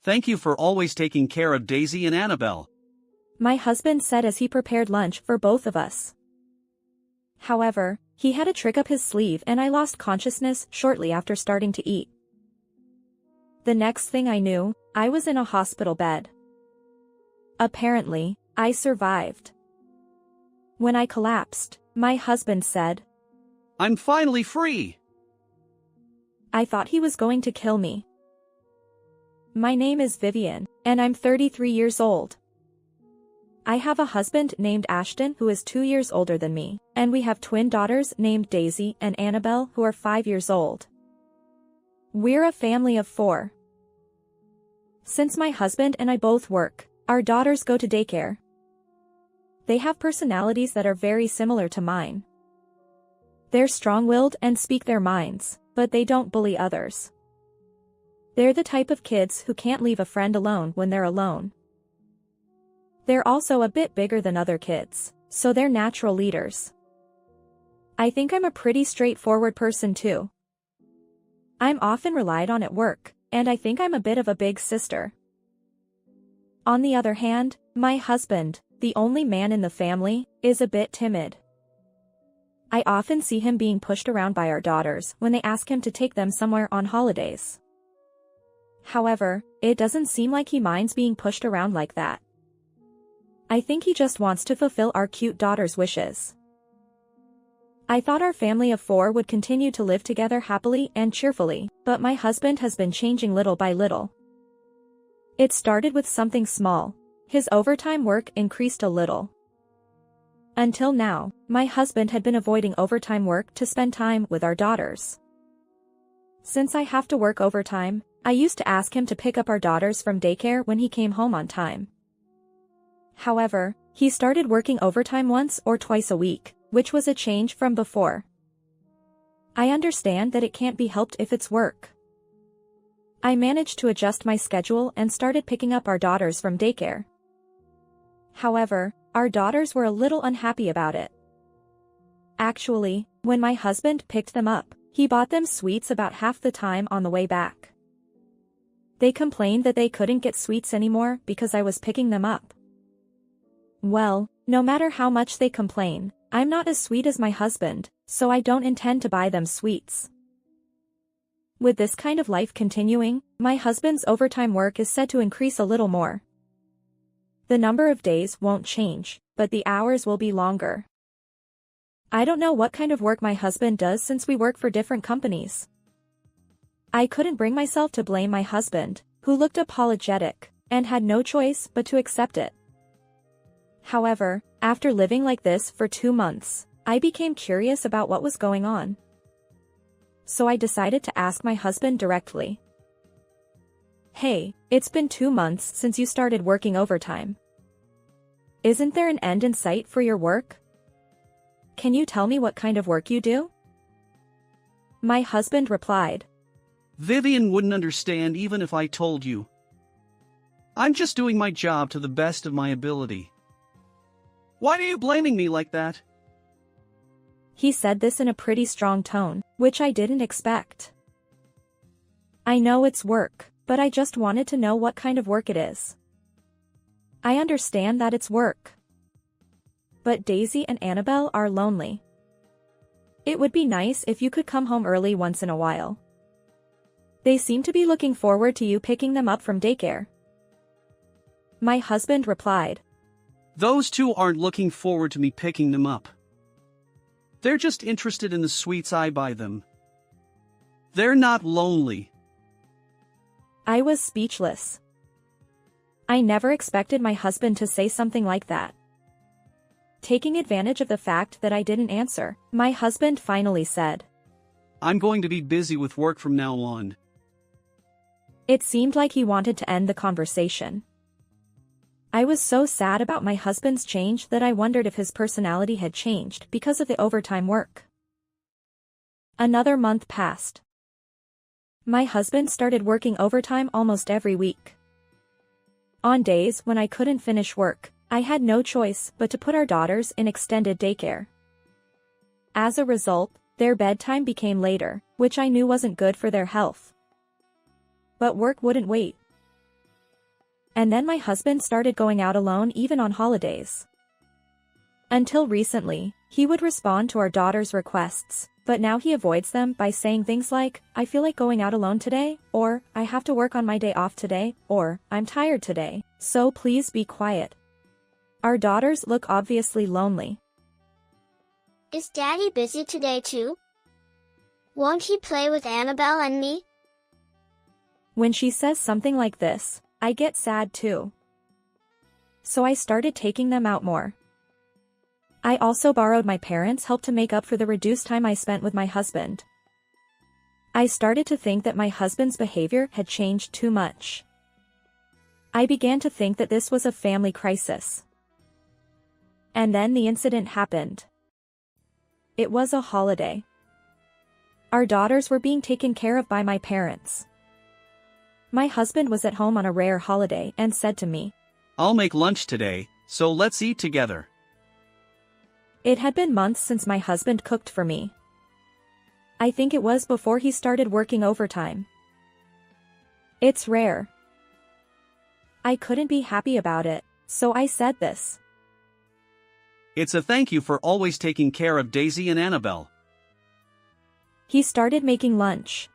Thank you for always taking care of Daisy and Annabelle, my husband said as he prepared lunch for both of us. However, he had a trick up his sleeve and I lost consciousness shortly after starting to eat. The next thing I knew, I was in a hospital bed. Apparently, I survived. When I collapsed, my husband said, "I'm finally free." I thought he was going to kill me. My name is Vivian, and I'm 33 years old. I have a husband named Ashton who is 2 years older than me, and we have twin daughters named Daisy and Annabelle who are 5 years old. We're a family of 4. Since my husband and I both work, our daughters go to daycare. They have personalities that are very similar to mine. They're strong-willed and speak their minds, but they don't bully others. They're the type of kids who can't leave a friend alone when they're alone. They're also a bit bigger than other kids, so they're natural leaders. I think I'm a pretty straightforward person too. I'm often relied on at work, and I think I'm a bit of a big sister. On the other hand, my husband, the only man in the family, is a bit timid. I often see him being pushed around by our daughters when they ask him to take them somewhere on holidays. However, it doesn't seem like he minds being pushed around like that. I think he just wants to fulfill our cute daughter's wishes. I thought our family of 4 would continue to live together happily and cheerfully, but my husband has been changing little by little. It started with something small. His overtime work increased a little. Until now, my husband had been avoiding overtime work to spend time with our daughters. Since I have to work overtime, I used to ask him to pick up our daughters from daycare when he came home on time. However, he started working overtime once or twice a week, which was a change from before. I understand that it can't be helped if it's work. I managed to adjust my schedule and started picking up our daughters from daycare. However, our daughters were a little unhappy about it. Actually, when my husband picked them up, he bought them sweets about half the time on the way back. They complained that they couldn't get sweets anymore because I was picking them up. Well, no matter how much they complain, I'm not as sweet as my husband, so I don't intend to buy them sweets. With this kind of life continuing, my husband's overtime work is set to increase a little more. The number of days won't change, but the hours will be longer. I don't know what kind of work my husband does since we work for different companies. I couldn't bring myself to blame my husband, who looked apologetic, and had no choice but to accept it. However, after living like this for 2 months, I became curious about what was going on. So I decided to ask my husband directly. "Hey, it's been 2 months since you started working overtime. Isn't there an end in sight for your work? Can you tell me what kind of work you do?" My husband replied, "Vivian wouldn't understand even if I told you. I'm just doing my job to the best of my ability. Why are you blaming me like that?" He said this in a pretty strong tone, which I didn't expect. I know it's work, but I just wanted to know what kind of work it is. I understand that it's work. But Daisy and Annabelle are lonely. It would be nice if you could come home early once in a while. They seem to be looking forward to you picking them up from daycare. My husband replied, "Those 2 aren't looking forward to me picking them up. They're just interested in the sweets I buy them. They're not lonely." I was speechless. I never expected my husband to say something like that. Taking advantage of the fact that I didn't answer, my husband finally said, "I'm going to be busy with work from now on." It seemed like he wanted to end the conversation. I was so sad about my husband's change that I wondered if his personality had changed because of the overtime work. Another month passed. My husband started working overtime almost every week. On days when I couldn't finish work, I had no choice but to put our daughters in extended daycare. As a result, their bedtime became later, which I knew wasn't good for their health. But work wouldn't wait. And then my husband started going out alone even on holidays. Until recently, he would respond to our daughter's requests, but now he avoids them by saying things like, "I feel like going out alone today," or "I have to work on my day off today," or "I'm tired today, so please be quiet." Our daughters look obviously lonely. Is Daddy busy today too? Won't he play with Annabelle and me? When she says something like this, I get sad too. So I started taking them out more. I also borrowed my parents' help to make up for the reduced time I spent with my husband. I started to think that my husband's behavior had changed too much. I began to think that this was a family crisis. And then the incident happened. It was a holiday. Our daughters were being taken care of by my parents. My husband was at home on a rare holiday and said to me, "I'll make lunch today, so let's eat together." It had been months since my husband cooked for me. I think it was before he started working overtime. It's rare. I couldn't be happy about it, so I said this. It's a thank you for always taking care of Daisy and Annabelle. He started making lunch.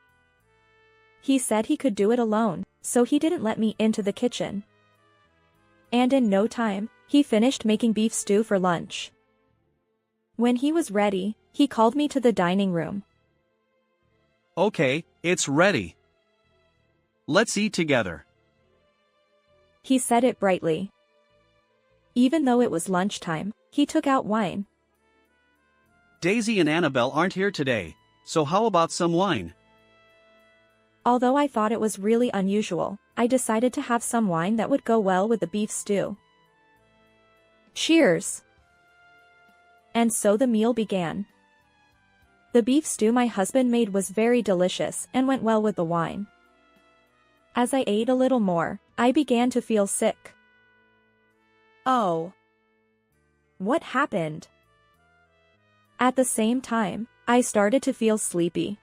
He said he could do it alone, so he didn't let me into the kitchen. And in no time, he finished making beef stew for lunch. When he was ready, he called me to the dining room. "Okay, it's ready. Let's eat together." He said it brightly. Even though it was lunchtime, he took out wine. "Daisy and Annabelle aren't here today, so how about some wine?" Although I thought it was really unusual, I decided to have some wine that would go well with the beef stew. Cheers! And so the meal began. The beef stew my husband made was very delicious and went well with the wine. As I ate a little more, I began to feel sick. Oh. What happened? At the same time, I started to feel sleepy.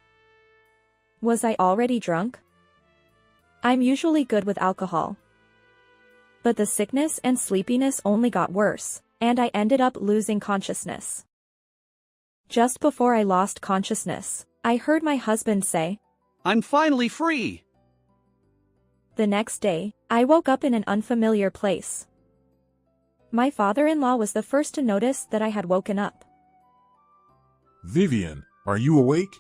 Was I already drunk? I'm usually good with alcohol. But the sickness and sleepiness only got worse, and I ended up losing consciousness. Just before I lost consciousness, I heard my husband say, "I'm finally free!" The next day, I woke up in an unfamiliar place. My father-in-law was the first to notice that I had woken up. "Vivian, are you awake?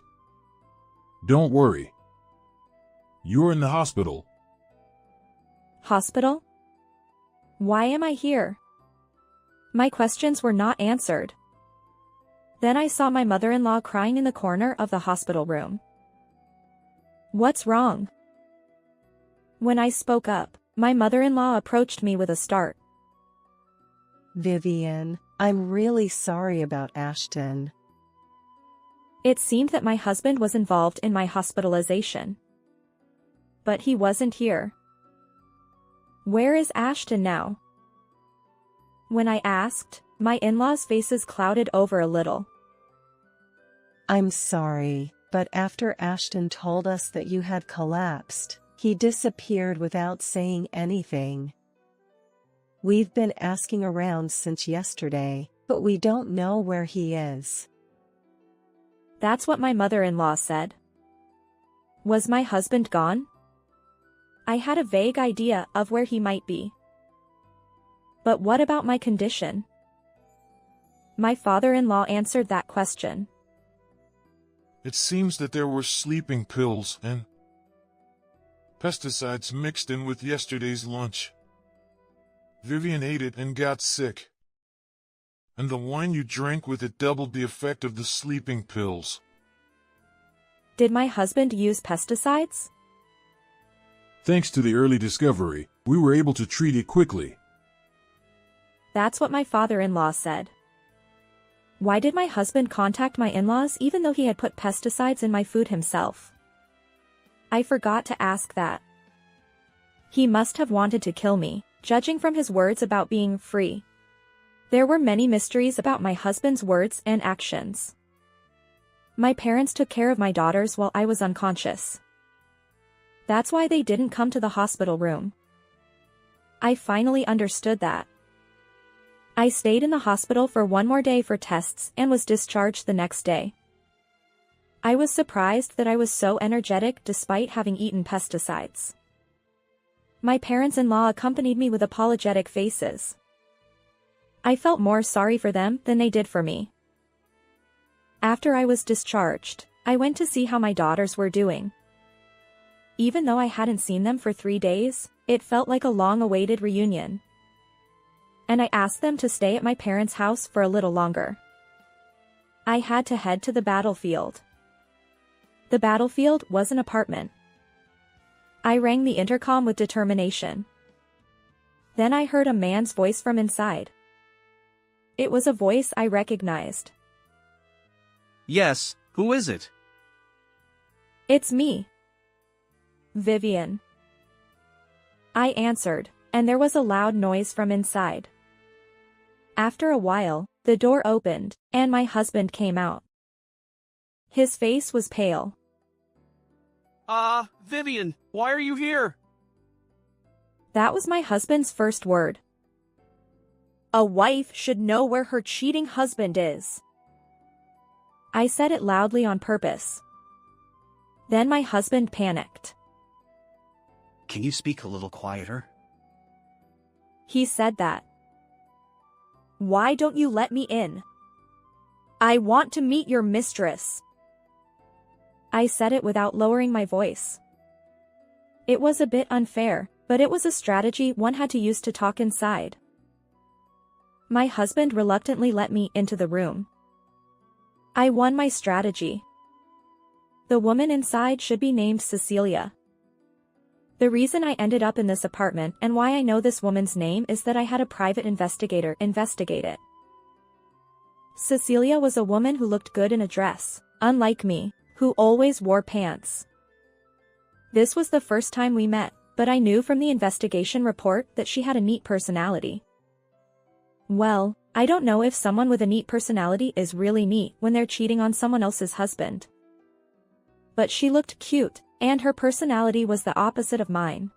Don't worry. You're in the hospital." Hospital? Why am I here? My questions were not answered. Then I saw my mother-in-law crying in the corner of the hospital room. What's wrong? When I spoke up, my mother-in-law approached me with a start. "Vivian, I'm really sorry about Ashton." It seemed that my husband was involved in my hospitalization. But he wasn't here. Where is Ashton now? When I asked, my in-laws' faces clouded over a little. "I'm sorry, but after Ashton told us that you had collapsed, he disappeared without saying anything. We've been asking around since yesterday, but we don't know where he is." That's what my mother-in-law said. Was my husband gone? I had a vague idea of where he might be. But what about my condition? My father-in-law answered that question. "It seems that there were sleeping pills and pesticides mixed in with yesterday's lunch. Vivian ate it and got sick. And the wine you drank with it doubled the effect of the sleeping pills." Did my husband use pesticides? "Thanks to the early discovery, we were able to treat it quickly." That's what my father-in-law said. Why did my husband contact my in-laws even though he had put pesticides in my food himself? I forgot to ask that. He must have wanted to kill me, judging from his words about being free. There were many mysteries about my husband's words and actions. My parents took care of my daughters while I was unconscious. That's why they didn't come to the hospital room. I finally understood that. I stayed in the hospital for one more day for tests and was discharged the next day. I was surprised that I was so energetic despite having eaten pesticides. My parents-in-law accompanied me with apologetic faces. I felt more sorry for them than they did for me. After I was discharged, I went to see how my daughters were doing. Even though I hadn't seen them for 3 days, it felt like a long-awaited reunion. And I asked them to stay at my parents' house for a little longer. I had to head to the battlefield. The battlefield was an apartment. I rang the intercom with determination. Then I heard a man's voice from inside. It was a voice I recognized. Yes, who is it? It's me. Vivian. I answered, and there was a loud noise from inside. After a while, the door opened, and my husband came out. His face was pale. Vivian, why are you here? That was my husband's first word. A wife should know where her cheating husband is. I said it loudly on purpose. Then my husband panicked. Can you speak a little quieter? He said that. Why don't you let me in? I want to meet your mistress. I said it without lowering my voice. It was a bit unfair, but it was a strategy one had to use to talk inside. My husband reluctantly let me into the room. I won my strategy. The woman inside should be named Cecilia. The reason I ended up in this apartment and why I know this woman's name is that I had a private investigator investigate it. Cecilia was a woman who looked good in a dress, unlike me, who always wore pants. This was the first time we met, but I knew from the investigation report that she had a neat personality. Well, I don't know if someone with a neat personality is really neat when they're cheating on someone else's husband. But she looked cute, and her personality was the opposite of mine.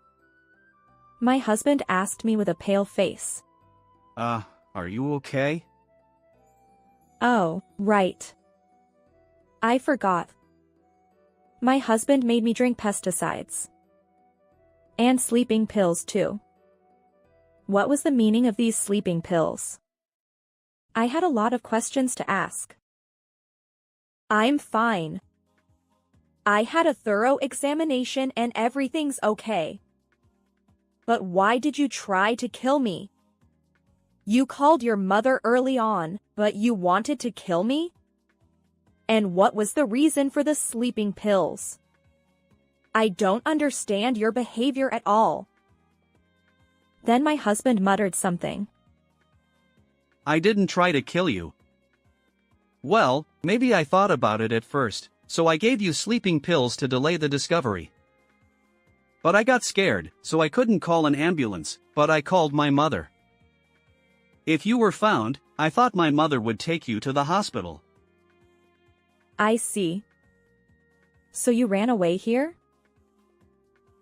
My husband asked me with a pale face. Are you okay? Oh, right. I forgot. My husband made me drink pesticides. And sleeping pills too. What was the meaning of these sleeping pills? I had a lot of questions to ask. I'm fine. I had a thorough examination and everything's okay. But why did you try to kill me? You called your mother early on, but you wanted to kill me? And what was the reason for the sleeping pills? I don't understand your behavior at all. Then my husband muttered something. I didn't try to kill you. Well, maybe I thought about it at first, so I gave you sleeping pills to delay the discovery. But I got scared, so I couldn't call an ambulance, but I called my mother. If you were found, I thought my mother would take you to the hospital. I see. So you ran away here?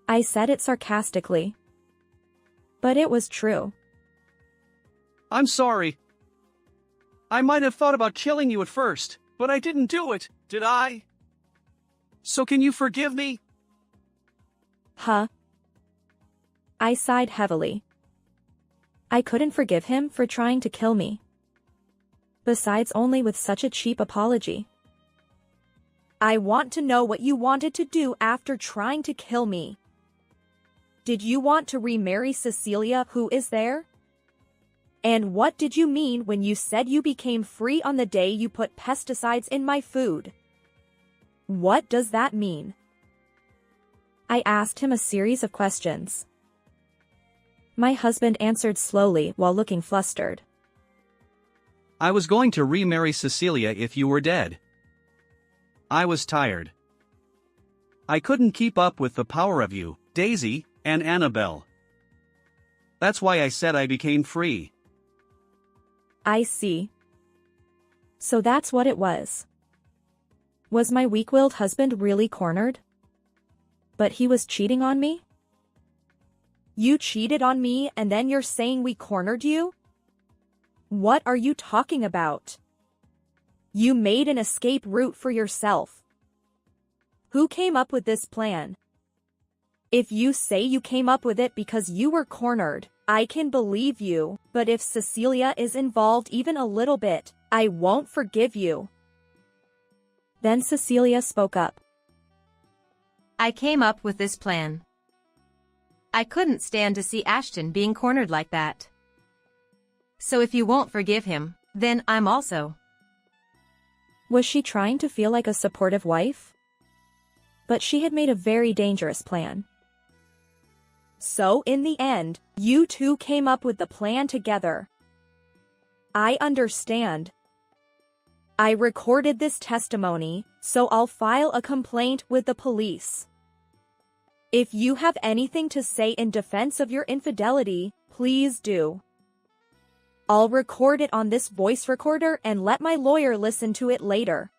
I said it sarcastically. But it was true. I'm sorry. I might have thought about killing you at first, but I didn't do it, did I? So can you forgive me? Huh? I sighed heavily. I couldn't forgive him for trying to kill me. Besides, only with such a cheap apology. I want to know what you wanted to do after trying to kill me. Did you want to remarry Cecilia, who is there? And what did you mean when you said you became free on the day you put pesticides in my food? What does that mean? I asked him a series of questions. My husband answered slowly while looking flustered. I was going to remarry Cecilia if you were dead. I was tired. I couldn't keep up with the power of you, Daisy, and Annabelle. That's why I said I became free. I see. So that's what it was. Was my weak-willed husband really cornered? But he was cheating on me? You cheated on me and then you're saying we cornered you? What are you talking about? You made an escape route for yourself. Who came up with this plan? If you say you came up with it because you were cornered, I can believe you, but if Cecilia is involved even a little bit, I won't forgive you. Then Cecilia spoke up. I came up with this plan. I couldn't stand to see Ashton being cornered like that. So if you won't forgive him, then I'm also. Was she trying to feel like a supportive wife? But she had made a very dangerous plan. So in the end, you two came up with the plan together. I understand. I recorded this testimony, so I'll file a complaint with the police. If you have anything to say in defense of your infidelity, please do. I'll record it on this voice recorder and let my lawyer listen to it later.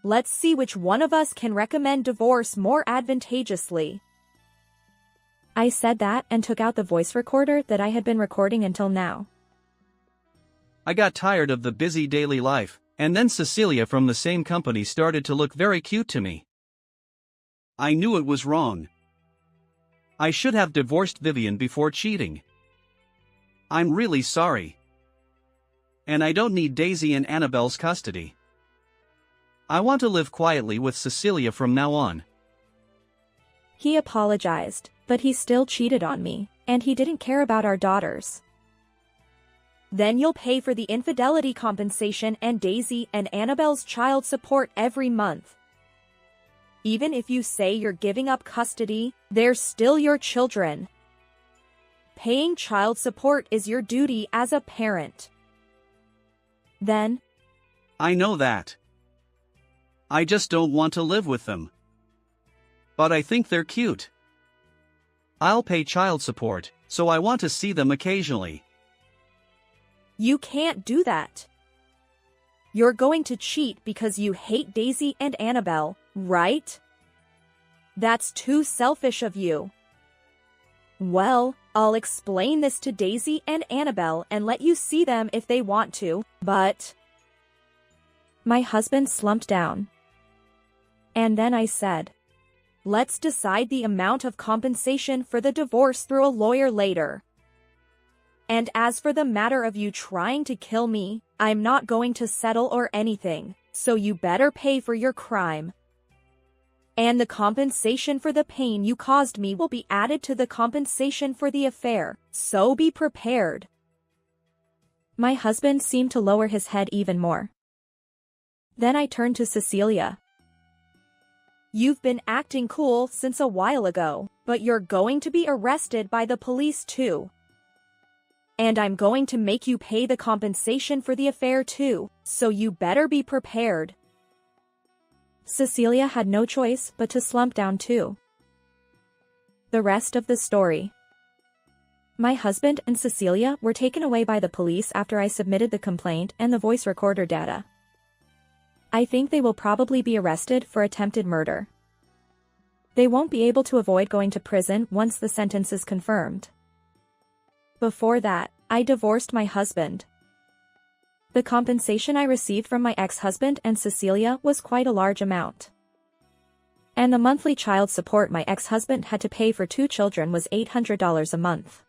Let's see which one of us can recommend divorce more advantageously. I said that and took out the voice recorder that I had been recording until now. I got tired of the busy daily life, and then Cecilia from the same company started to look very cute to me. I knew it was wrong. I should have divorced Vivian before cheating. I'm really sorry. And I don't need Daisy and Annabelle's custody. I want to live quietly with Cecilia from now on. He apologized, but he still cheated on me, and he didn't care about our daughters. Then you'll pay for the infidelity compensation and Daisy and Annabelle's child support every month. Even if you say you're giving up custody, they're still your children. Paying child support is your duty as a parent. Then, I know that. I just don't want to live with them. But I think they're cute. I'll pay child support, so I want to see them occasionally. you can't do that. You're going to cheat because you hate Daisy and Annabelle, right? That's too selfish of you. Well, I'll explain this to Daisy and Annabelle and let you see them if they want to, but... My husband slumped down. And then I said, let's decide the amount of compensation for the divorce through a lawyer later. And as for the matter of you trying to kill me, I'm not going to settle or anything, so you better pay for your crime. And the compensation for the pain you caused me will be added to the compensation for the affair, so be prepared. My husband seemed to lower his head even more. Then I turned to Cecilia. You've been acting cool since a while ago, but you're going to be arrested by the police too. And I'm going to make you pay the compensation for the affair too, so you better be prepared. Cecilia had no choice but to slump down too. The rest of the story. My husband and Cecilia were taken away by the police after I submitted the complaint and the voice recorder data. I think they will probably be arrested for attempted murder. They won't be able to avoid going to prison once the sentence is confirmed. Before that, I divorced my husband. The compensation I received from my ex-husband and Cecilia was quite a large amount. And the monthly child support my ex-husband had to pay for 2 children was $800 a month.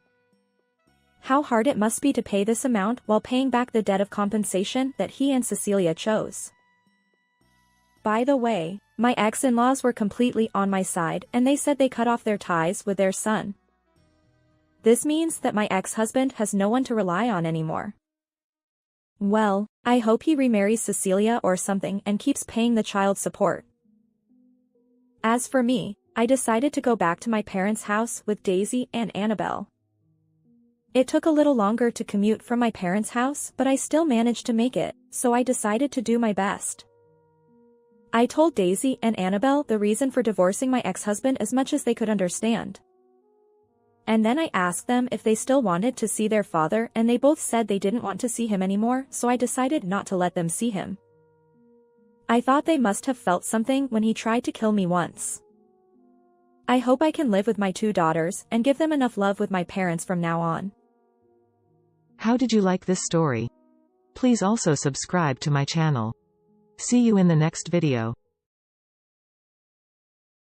How hard it must be to pay this amount while paying back the debt of compensation that he and Cecilia chose. By the way, my ex-in-laws were completely on my side and they said they cut off their ties with their son. This means that my ex-husband has no one to rely on anymore. Well, I hope he remarries Cecilia or something and keeps paying the child support. As for me, I decided to go back to my parents' house with Daisy and Annabelle. It took a little longer to commute from my parents' house, but I still managed to make it, so I decided to do my best. I told Daisy and Annabelle the reason for divorcing my ex-husband as much as they could understand. And then I asked them if they still wanted to see their father and they both said they didn't want to see him anymore, so I decided not to let them see him. I thought they must have felt something when he tried to kill me once. I hope I can live with my 2 daughters and give them enough love with my parents from now on. How did you like this story? Please also subscribe to my channel. See you in the next video.